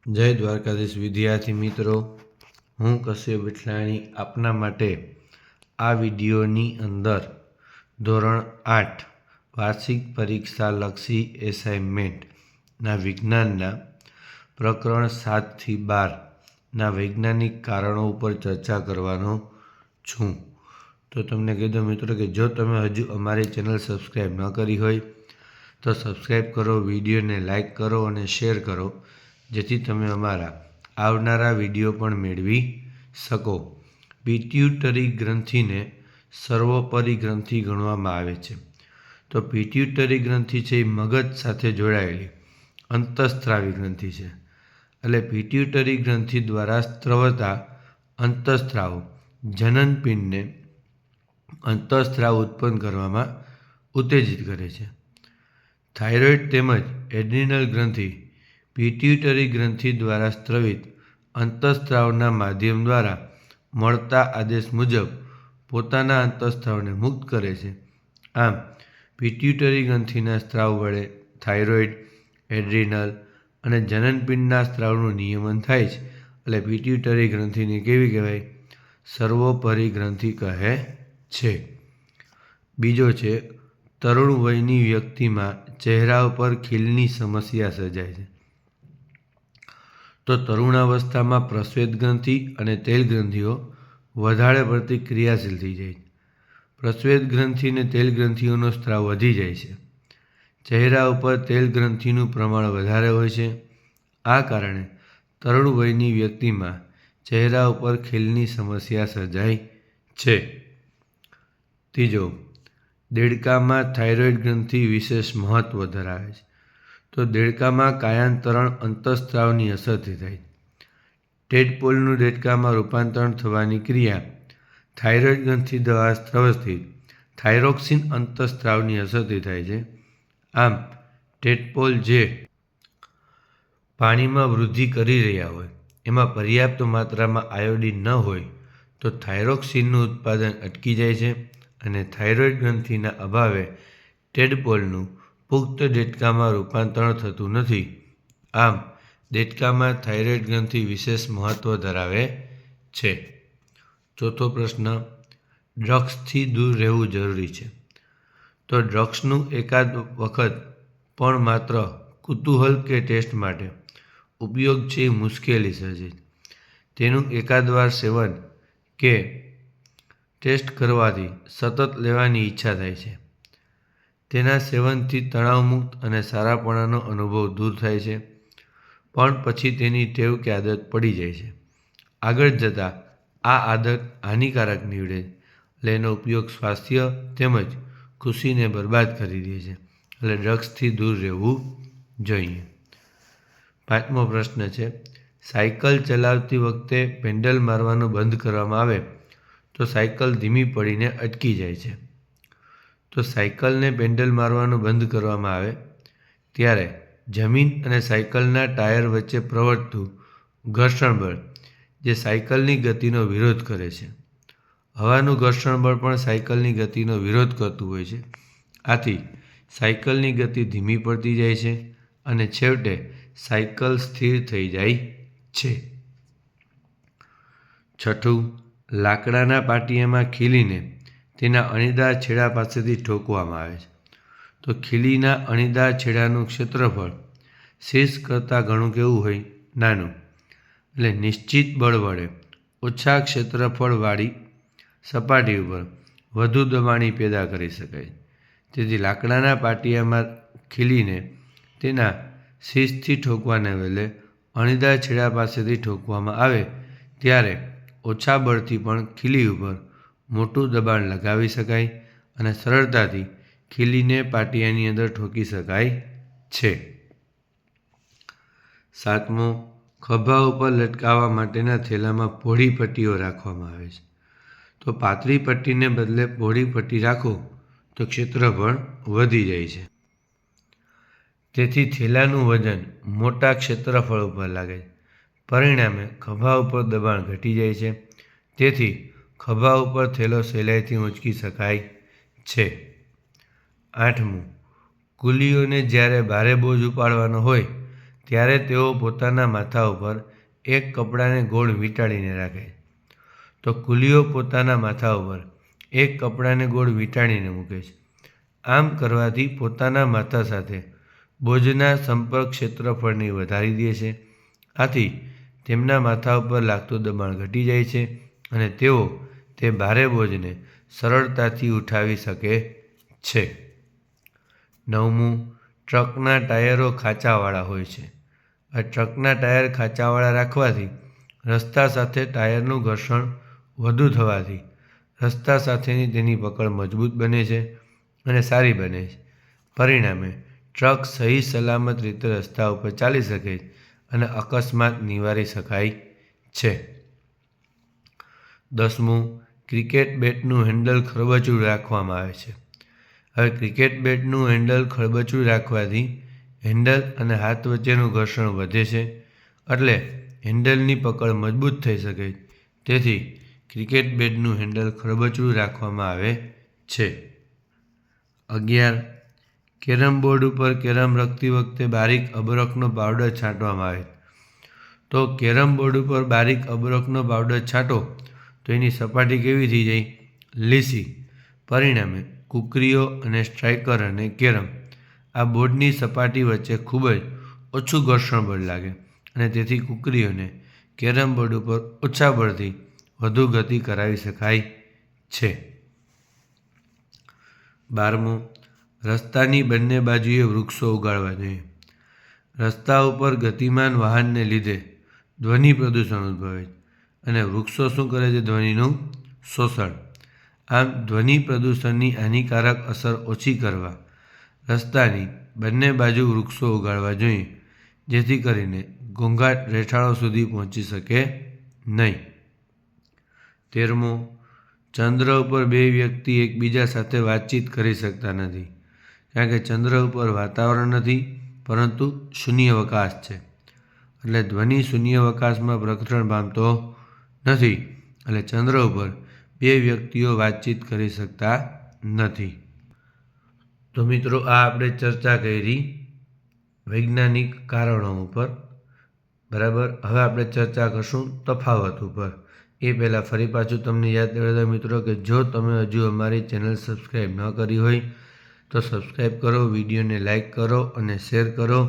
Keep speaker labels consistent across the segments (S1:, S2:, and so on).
S1: જય દ્વારકાધીશ વિદ્યાર્થી મિત્રો, હું કશ્યપ વિઠલાણી આપના માટે આ વિડીયોની અંદર ધોરણ 8 વાર્ષિક પરીક્ષા લક્ષી એસાઇનમેન્ટના વિજ્ઞાનના પ્રકરણ 7 થી 12ના વૈજ્ઞાનિક કારણો ઉપર ચર્ચા કરવાનો છું. તો તમને કહી દઉં મિત્રો કે જો તમે હજુ અમારી ચેનલ સબસ્ક્રાઈબ ન કરી હોય તો સબસ્ક્રાઈબ કરો, વિડીયોને લાઈક કરો અને શેર કરો, જેથી તમે અમારા આવનારા વિડીયો પણ મેળવી શકો. પિટ્યુટરી ગ્રંથિને સર્વોપરી ગ્રંથિ ગણવામાં આવે છે. તો પિટ્યુટરી ગ્રંથિ છે એ મગજ સાથે જોડાયેલી અંતઃસ્ત્રાવી ગ્રંથિ છે. એટલે પિટ્યુટરી ગ્રંથિ દ્વારા સ્ત્રવતા અંતઃસ્ત્રાવો જનનપિંડને અંતઃસ્ત્રાવ ઉત્પન્ન કરવામાં ઉત્તેજિત કરે છે. થાઇરોઇડ તેમજ એડ્રિનલ ગ્રંથિ પિટ્યુટરી ગ્રંથિ દ્વારા સ્ત્રવિત અંતઃસ્ત્રાવના માધ્યમ દ્વારા મળતા આદેશ મુજબ પોતાના અંતઃસ્ત્રાવને મુક્ત કરે છે. આમ પિટ્યુટરી ગ્રંથિના સ્ત્રાવ વડે થાઇરોઇડ, એડ્રિનલ અને જનનપિંડના સ્ત્રાવનું નિયમન થાય છે. એટલે પિટ્યુટરી ગ્રંથિને કેવી કહેવાય? સર્વોપરી ગ્રંથિ કહે છે. બીજો છે, તરુણ વયની વ્યક્તિમાં ચહેરા ઉપર ખીલની સમસ્યા સર્જાય છે. તો તરુણાવસ્થામાં પ્રસ્વેદ ગ્રંથિ અને તેલ ગ્રંથિઓ વધારે પડતી ક્રિયાશીલ થઈ જાય છે. પ્રસ્વેદ ગ્રંથિ અને તેલ ગ્રંથિઓનો સ્ત્રાવ વધી જાય છે. ચહેરા ઉપર તેલ ગ્રંથિનું પ્રમાણ વધારે હોય છે. આ કારણે તરુણ વયની વ્યક્તિમાં ચહેરા ઉપર ખીલની સમસ્યા સર્જાય છે. ત્રીજો, દેડકામાં થાઇરોઇડ ગ્રંથિ વિશેષ મહત્વ ધરાવે છે. તો દેડકામાં કાયાંતરણ અંતઃસ્ત્રાવની અસરથી થાય છે. ટેડપોલનું દેડકામાં રૂપાંતરણ થવાની ક્રિયા થાઇરોઇડ ગ્રંથિ દ્વારા સ્ત્રવસ્થિત થાઇરોક્સિન અંતઃસ્ત્રાવની અસરથી થાય છે. આમ ટેડપોલ જે પાણીમાં વૃદ્ધિ કરી રહ્યા હોય એમાં પર્યાપ્ત માત્રામાં આયોડિન ન હોય તો થાઇરોક્સિનનું ઉત્પાદન અટકી જાય છે અને થાઇરોઇડ ગ્રંથિના અભાવે ટેડપોલનું પુખ્ત દેડકામાં રૂપાંતરણ થતું નથી. આમ દેડકામાં થાઇરોઇડ ગ્રંથિ વિશેષ મહત્વ ધરાવે છે. ચોથો પ્રશ્ન, ડ્રગ્સથી દૂર રહેવું જરૂરી છે. તો ડ્રગ્સનું એકાદ વખત પણ માત્ર કુતૂહલ કે ટેસ્ટ માટે ઉપયોગ છે એ મુશ્કેલી સર્જે. તેનું એકાદવાર સેવન કે ટેસ્ટ કરવાથી સતત લેવાની ઈચ્છા થાય છે. તેના સેવનથી તણાવમુક્ત અને સારાપણાનો અનુભવ દૂર થાય છે, પણ પછી તેની ટેવ કે આદત પડી જાય છે. આગળ જતાં આ આદત હાનિકારક નીવડે, એટલે એનો ઉપયોગ સ્વાસ્થ્ય તેમજ ખુશીને બરબાદ કરી દે છે. એટલે ડ્રગ્સથી દૂર રહેવું જોઈએ. પાંચમો પ્રશ્ન છે, સાયકલ ચલાવતી વખતે પેન્ડલ મારવાનું બંધ કરવામાં આવે તો સાયકલ ધીમી પડીને અટકી જાય છે. તો સાયકલને પેન્ડલ મારવાનું બંધ કરવામાં આવે ત્યારે જમીન અને સાયકલના ટાયર વચ્ચે પ્રવર્તતું ઘર્ષણ બળ જે સાયકલની ગતિનો વિરોધ કરે છે. હવાનું ઘર્ષણ બળ પણ સાયકલની ગતિનો વિરોધ કરતું હોય છે. આથી સાયકલની ગતિ ધીમી પડતી જાય છે અને છેવટે સાયકલ સ્થિર થઈ જાય છે. છઠ્ઠું, લાકડાના પાટિયામાં ખીલીને તેના અણીદાર છેડા પાસેથી ઠોકવામાં આવે છે. તો ખીલીના અણીદાર છેડાનું ક્ષેત્રફળ શીર્ષ કરતાં ઘણું કેવું હોય? નાનું. એટલે નિશ્ચિત બળ વડે ઓછા ક્ષેત્રફળવાળી સપાટી ઉપર વધુ દબાણી પેદા કરી શકાય. તેથી લાકડાના પાટિયામાં ખીલીને તેના શીર્ષથી ઠોકવાને બદલે અણીદાર છેડા પાસેથી ઠોકવામાં આવે ત્યારે ઓછા બળથી પણ ખીલી ઉપર મોટું દબાણ લગાવી શકાય અને સરળતાથી ખીલીને પાટિયાની અંદર ઠોકી શકાય છે. સાતમો, ખભા ઉપર લટકાવવા માટેના થેલામાં પહોળી પટ્ટીઓ રાખવામાં આવે છે. તો પાતળી પટ્ટીને બદલે પહોળી પટ્ટી રાખો તો ક્ષેત્રફળ વધી જાય છે. તેથી થેલાનું વજન મોટા ક્ષેત્રફળ ઉપર લાગે છે. પરિણામે ખભા ઉપર દબાણ ઘટી જાય છે. તેથી ખભા ઉપર થેલો સહેલાઈથી ઊંચકી શકાય છે. આઠમું, કુલીઓને જ્યારે ભારે બોજ ઉપાડવાનો હોય ત્યારે તેઓ પોતાના માથા ઉપર એક કપડાને ગોળ વીંટાળીને રાખે. તો કુલીઓ પોતાના માથા ઉપર એક કપડાને ગોળ વીંટાળીને મૂકે છે. આમ કરવાથી પોતાના માથા સાથે બોજના સંપર્ક ક્ષેત્રફળને વધારી દે છે. આથી તેમના માથા ઉપર લાગતું દબાણ ઘટી જાય છે અને તેઓ તે ભારે બોજને સરળતાથી ઉઠાવી શકે છે. 9મું, ટ્રકના ટાયરો ખાંચાવાળા હોય છે. આ ટ્રકના ટાયર ખાંચાવાળા રાખવાથી રસ્તા સાથે ટાયરનું ઘર્ષણ વધુ થવાથી રસ્તા સાથેની તેની પકડ મજબૂત બને છે અને સારી બને છે. પરિણામે ટ્રક સહી સલામત રીતે રસ્તા ઉપર ચાલી શકે અને અકસ્માત નિવારી શકાય છે. 10મું, ક્રિકેટ બેટનું હેન્ડલ ખરબચડું રાખવામાં આવે છે. હવે ક્રિકેટ બેટનું હેન્ડલ ખરબચડું રાખવાથી હેન્ડલ અને હાથ વચ્ચેનું ઘર્ષણ વધે છે, એટલે હેન્ડલની પકડ મજબૂત થઈ શકે. તેથી ક્રિકેટ બેટનું હેન્ડલ ખરબચડું રાખવામાં આવે છે. 11, કેરમ બોર્ડ ઉપર કેરમ રમતી વખતે બારીક અબરખનો પાવડર છાંટવામાં આવે. તો કેરમ બોર્ડ ઉપર બારીક અબરખનો પાવડર છાંટો તો એની સપાટી કેવી થઈ જાય? લીસી. પરિણામે કુકરીઓ અને સ્ટ્રાઇકર અને કેરમ આ બોર્ડની સપાટી વચ્ચે ખૂબ જ ઓછું ઘર્ષણ બળ લાગે અને તેથી કુકરીઓને કેરમ બોર્ડ ઉપર ઓછા બળથી વધુ ગતિ કરાવી શકાય છે. 12મું, રસ્તાની બંને બાજુએ વૃક્ષો ઉગાડવા જોઈએ. રસ્તા ઉપર ગતિમાન વાહનને લીધે ધ્વનિ પ્રદૂષણ ઉદ્ભવે છે અને વૃક્ષો શું કરે છે? ધ્વનિનું શોષણ. આમ ધ્વનિ પ્રદૂષણની હાનિકારક અસર ઓછી કરવા રસ્તાની બંને બાજુ વૃક્ષો ઉગાડવા જોઈએ, જેથી કરીને ઘોંઘાટ રહેઠાણો સુધી પહોંચી શકે નહીં. 13મું, ચંદ્ર ઉપર બે વ્યક્તિ એકબીજા સાથે વાતચીત કરી શકતા નથી, કારણ કે ચંદ્ર ઉપર વાતાવરણ નથી પરંતુ શૂન્યાવકાશ છે. એટલે ધ્વનિ શૂન્યાવકાશમાં પ્રસરણ પામતો નથી, એટલે ચંદ્ર ઉપર બે વ્યક્તિઓ વાતચીત કરી શકતા નથી. તો મિત્રો, આ આપણે ચર્ચા કરી વૈજ્ઞાનિક કારણો ઉપર. બરાબર. હવે આપણે ચર્ચા કરશું તફાવત ઉપર. એ પહેલાં ફરી પાછું તમને યાદ દેવા મિત્રો કે જો તમે હજુ અમારી ચેનલ સબસ્ક્રાઈબ ન કરી હોય તો સબસ્ક્રાઈબ કરો, વિડીયોને લાઈક કરો અને શેર કરો,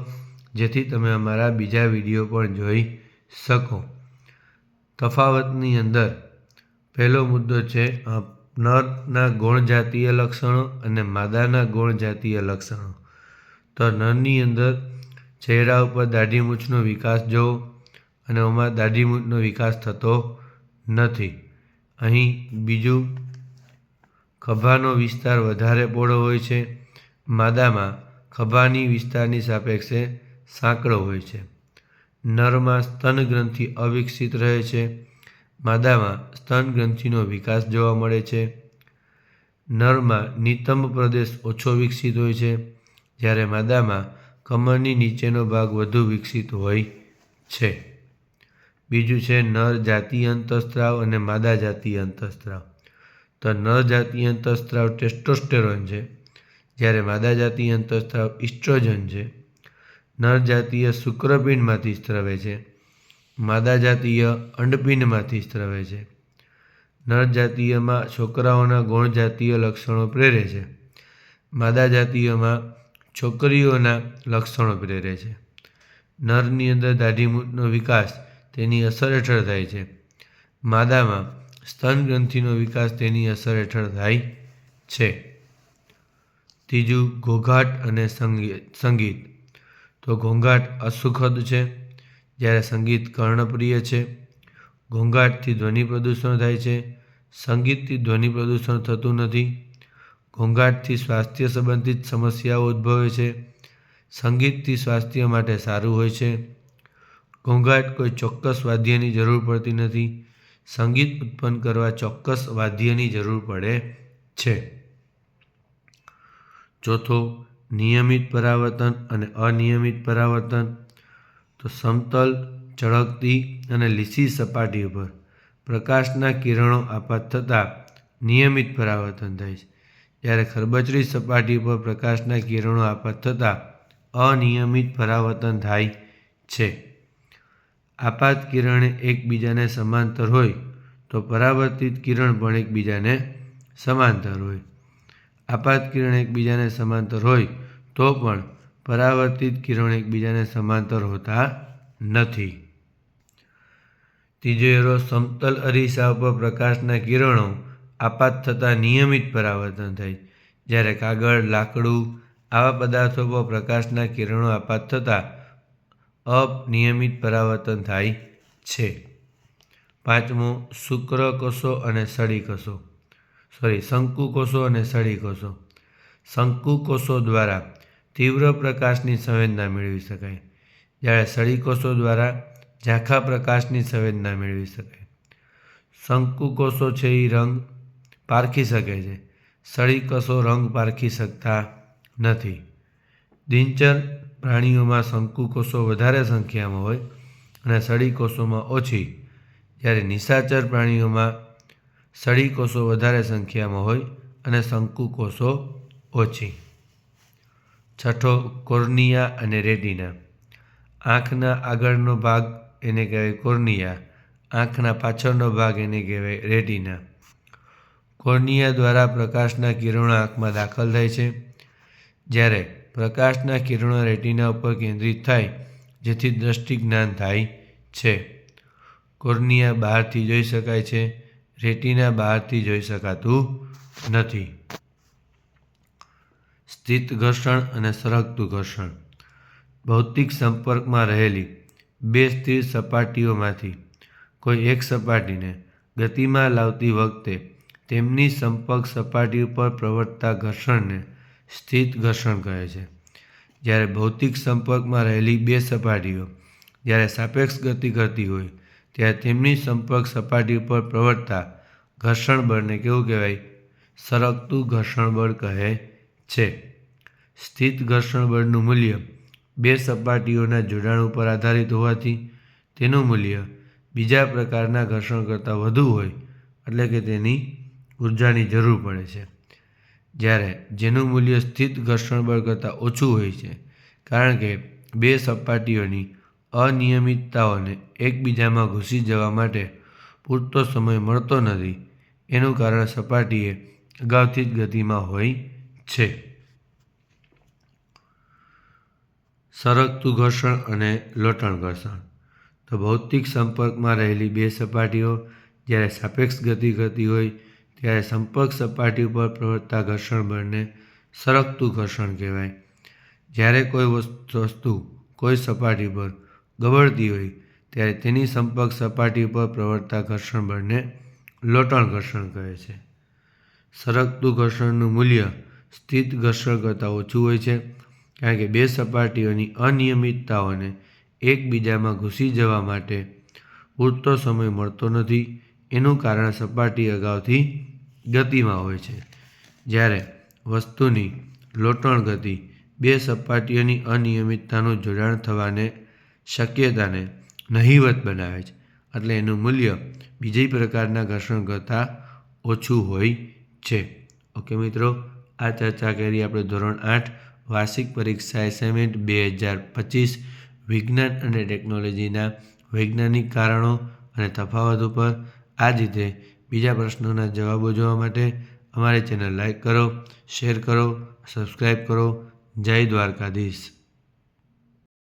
S1: જેથી તમે અમારા બીજા વિડીયો પણ જોઈ શકો. તફાવતની અંદર પહેલો મુદ્દો છે નરના ગૌણ જાતીય લક્ષણો અને માદાના ગૌણ જાતીય લક્ષણો. તો નરની અંદર ચહેરા ઉપર દાઢી મૂછનો વિકાસ જોવો અને આમાં દાઢી મૂછનો વિકાસ થતો નથી. અહીં બીજું, ખભાનો વિસ્તાર વધારે પહોળો હોય છે. માદામાં ખભાની વિસ્તારની સાપેક્ષે સાંકડો હોય છે. નરમાં સ્તન ગ્રંથિ અવિકસિત રહે છે. માદામાં સ્તન ગ્રંથિનો વિકાસ જોવા મળે છે. નરમાં નિતંબ પ્રદેશ ઓછો વિકસિત હોય છે, જ્યારે માદામાં કમરની નીચેનો ભાગ વધુ વિકસિત હોય છે. બીજું છે નર જાતીય અંતઃસ્ત્રાવ અને માદા જાતીય અંતઃસ્ત્રાવ. તો નર જાતીય અંતઃસ્ત્રાવ ટેસ્ટોસ્ટેરોન છે, જ્યારે માદા જાતીય અંતઃસ્ત્રાવ ઇસ્ટ્રોજન છે. નર જાતીય શુક્રપિંડમાંથી સ્ત્રવે છે, માદા જાતીય અંડપિંડમાંથી સ્ત્રવે છે. નર જાતીયમાં છોકરાઓના ગૌણ જાતીય લક્ષણો પ્રેરે છે, માદા જાતીયમાં છોકરીઓના લક્ષણો પ્રેરે છે. નરની અંદર દાઢી મૂછનો વિકાસ તેની અસર હેઠળ થાય છે, માદામાં સ્તન ગ્રંથિનો વિકાસ તેની અસર હેઠળ થાય છે. ત્રીજું, ઘોંઘાટ અને સંગીત. તો ઘોંઘાટ અસુખદ છે, જ્યારે સંગીત કર્ણપ્રિય છે. ઘોંઘાટથી ધ્વનિ પ્રદૂષણ થાય છે, સંગીતથી ધ્વનિ પ્રદૂષણ થતું નથી. ઘોંઘાટથી સ્વાસ્થ્ય સંબંધિત સમસ્યાઓ ઉદ્ભવે છે, સંગીતથી સ્વાસ્થ્ય માટે સારું હોય છે. ઘોંઘાટ કોઈ ચોક્કસ વાદ્યની જરૂર પડતી નથી, સંગીત ઉત્પન્ન કરવા ચોક્કસ વાદ્યની જરૂર પડે છે. ચોથો, નિયમિત પરાવર્તન અને અનિયમિત પરાવર્તન. તો સમતલ, ચળકતી અને લીસી સપાટી ઉપર પ્રકાશના કિરણો આપાત થતાં નિયમિત પરાવર્તન થાય છે, જ્યારે ખરબચડી સપાટી પર પ્રકાશના કિરણો આપાત થતાં અનિયમિત પરાવર્તન થાય છે. આપાત કિરણ એકબીજાને સમાંતર હોય તો પરાવર્તિત કિરણ પણ એકબીજાને સમાંતર હોય. આપાત કિરણ એકબીજાને સમાંતર હોય તો પણ પરાવર્તિત કિરણ એકબીજાને સમાંતર હોતા નથી. ત્રીજો એરો, સમતલ અરીસા ઉપર પ્રકાશના કિરણો આપાત થતાં નિયમિત પરાવર્તન થાય. જ્યારે કાગળ, લાકડું આવા પદાર્થો પર પ્રકાશના કિરણો આપાત થતાં અનિયમિત પરાવર્તન થાય છે. પાંચમો, શુક્રકોષો અને શંકુકોષો અને સળીકોષો. શંકુકોષો દ્વારા તીવ્ર પ્રકાશની સંવેદના મેળવી શકાય, જ્યારે સળીકોષો દ્વારા ઝાંખા પ્રકાશની સંવેદના મેળવી શકાય. શંકુકોષો છે એ રંગ પારખી શકે છે, સળીકોષો રંગ પારખી શકતા નથી. દિનચર પ્રાણીઓમાં શંકુકોષો વધારે સંખ્યામાં હોય અને સળીકોષોમાં ઓછી, જ્યારે નિશાચર પ્રાણીઓમાં સળીકોષો વધારે સંખ્યામાં હોય અને શંકુકોષો ઓછી. છઠ્ઠો, કોર્નિયા અને રેટિના. આંખના આગળનો ભાગ એને કહેવાય કોર્નિયા, આંખના પાછળનો ભાગ એને કહેવાય રેટિના. કોર્નિયા દ્વારા પ્રકાશના કિરણો આંખમાં દાખલ થાય છે, જ્યારે પ્રકાશના કિરણો રેટિના ઉપર કેન્દ્રિત થાય, જેથી દ્રષ્ટિ જ્ઞાન થાય છે. કોર્નિયા બહારથી જોઈ શકાય છે, રેટિના બહારથી જોઈ શકાતું નથી. સ્થિત ઘર્ષણ અને સરકતું ઘર્ષણ. ભૌતિક સંપર્કમાં રહેલી બે સ્થિર સપાટીઓમાંથી કોઈ એક સપાટીને ગતિમાં લાવતી વખતે તેમની સંપર્ક સપાટી ઉપર પ્રવર્તતા ઘર્ષણને સ્થિત ઘર્ષણ કહે છે. જ્યારે ભૌતિક સંપર્કમાં રહેલી બે સપાટીઓ જ્યારે સાપેક્ષ ગતિ કરતી હોય ત્યારે તેમની સંપર્ક સપાટી ઉપર પ્રવર્તતા ઘર્ષણ બળને કેવું કહેવાય? સરકતું ઘર્ષણ બળ કહે છે. સ્થિત ઘર્ષણ બળનું મૂલ્ય બે સપાટીઓના જોડાણ ઉપર આધારિત હોવાથી તેનું મૂલ્ય બીજા પ્રકારના ઘર્ષણ કરતાં વધુ હોય, એટલે કે તેની ઉર્જાની જરૂર પડે છે. જ્યારે જેનું મૂલ્ય સ્થિત ઘર્ષણ બળ કરતાં ઓછું હોય છે, કારણ કે બે સપાટીઓની અનિયમિતતાઓને એકબીજામાં ઘૂસી જવા માટે પૂરતો સમય મળતો નથી. એનું કારણ સપાટીએ અગાઉથી જ ગતિમાં હોય છે. સરકતું ઘર્ષણ અને લોટણ ઘર્ષણ. તો ભૌતિક સંપર્કમાં રહેલી બે સપાટીઓ જ્યારે સાપેક્ષ ગતિ કરતી હોય ત્યારે સંપર્ક સપાટી ઉપર પ્રવર્તતા ઘર્ષણ બળને સરકતું ઘર્ષણ કહેવાય. જ્યારે કોઈ વસ્તુ કોઈ સપાટી પર ગબડતી હોય ત્યારે તેની સંપર્ક સપાટી ઉપર પ્રવર્તતા ઘર્ષણ બળને લોટણ ઘર્ષણ કહે છે. સરકતું ઘર્ષણનું મૂલ્ય સ્થિત ઘર્ષણ કરતાં ઓછું હોય છે, કારણ કે બે સપાટીઓની અનિયમિતતાઓને એકબીજામાં ઘૂસી જવા માટે પૂરતો સમય મળતો નથી. એનું કારણ સપાટી અગાઉથી ગતિમાં હોય છે. જ્યારે વસ્તુની લોટણ ગતિ બે સપાટીઓની અનિયમિતતાનું જોડાણ થવાને શક્યતાને નહિવત બનાવે છે, એટલે એનું મૂલ્ય બીજી પ્રકારના ઘર્ષણ કરતાં ઓછું હોય છે. ઓકે મિત્રો, આ ચર્ચા કરી આપણે ધોરણ 8 વાર્ષિક પરીક્ષા એસાઇનમેન્ટ 2025 વિજ્ઞાન અને ટેકનોલોજીના વૈજ્ઞાનિક કારણો અને તફાવત ઉપર. આ જ રીતે બીજા પ્રશ્નોના જવાબો જોવા માટે અમારી ચેનલ લાઈક કરો, શેર કરો, સબસ્ક્રાઈબ કરો. જય દ્વારકાધીશ.